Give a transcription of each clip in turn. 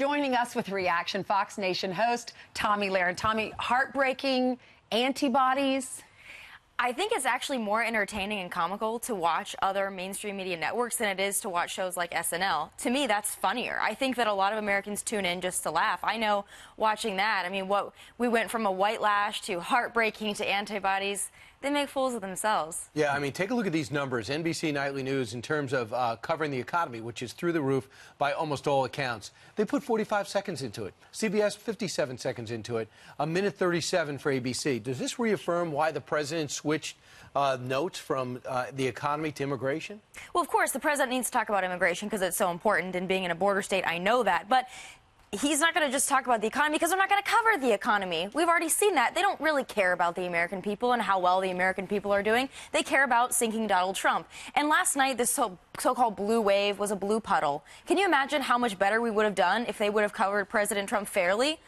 Joining us with reaction, Fox Nation host Tomi Lahren. Tomi, heartbreaking antibodies. I think it's actually more entertaining and comical to watch other mainstream media networks than it is to watch shows like SNL. To me, that's funnier. I think that a lot of Americans tune in just to laugh. I know watching that, I mean, we went from a white lash to heartbreaking to antibodies. They make fools of themselves. Yeah, I mean, take a look at these numbers. NBC Nightly News, in terms of covering the economy, which is through the roof by almost all accounts. They put 45 seconds into it. CBS, 57 seconds into it. A minute 37 for ABC. Does this reaffirm why the president switched notes from the economy to immigration? Well, of course, the president needs to talk about immigration because it's so important, and being in a border state, I know that. But he's not going to just talk about the economy because they're not going to cover the economy. We've already seen that. They don't really care about the American people and how well the American people are doing. They care about sinking Donald Trump. And last night, this so-called blue wave was a blue puddle. Can you imagine how much better we would have done if they would have covered President Trump fairly?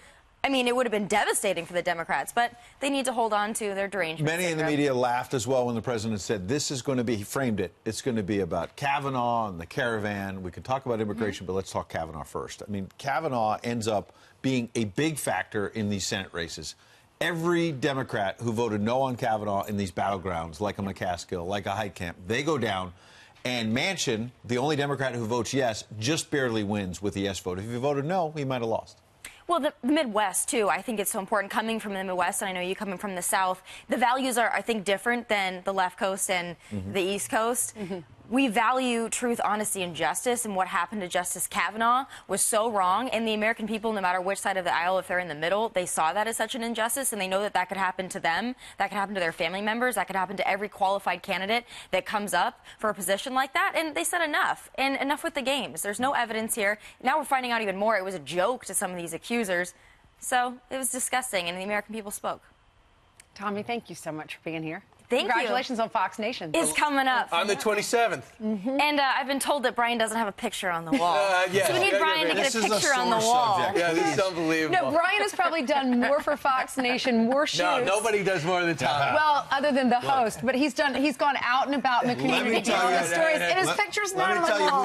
I mean, it would have been devastating for the Democrats, but they need to hold on to their derangement Many in the media laughed as well when the president said this is going to be, he framed it, it's going to be about Kavanaugh and the caravan. We could talk about immigration, but let's talk Kavanaugh first. I mean, Kavanaugh ends up being a big factor in these Senate races. Every Democrat who voted no on Kavanaugh in these battlegrounds, like a McCaskill, like a Heitkamp, they go down. And Manchin, the only Democrat who votes yes, just barely wins with the yes vote. If he voted no, he might have lost. Well, the Midwest, too, I think it's so important. Coming from the Midwest, and I know you coming from the South, the values are, I think, different than the left coast and the East Coast. We value truth, honesty, and justice, and what happened to Justice Kavanaugh was so wrong. And the American people, no matter which side of the aisle, if they're in the middle, they saw that as such an injustice, and they know that that could happen to them, that could happen to their family members, that could happen to every qualified candidate that comes up for a position like that. And they said enough, and enough with the games. There's no evidence here. Now we're finding out even more. It was a joke to some of these accusers. So it was disgusting, and the American people spoke. Tomi, thank you so much for being here. Thank you. Congratulations on Fox Nation. It's coming up. On the 27th. And I've been told that Brian doesn't have a picture on the wall. Yeah. So we need Brian to get a picture on the wall. Yeah, this is unbelievable. No, Brian has probably done more for Fox Nation, more shoots. No, nobody does more than Tom. Well, other than the host, but he's gone out and about in the community telling the stories, and his picture's not on the wall.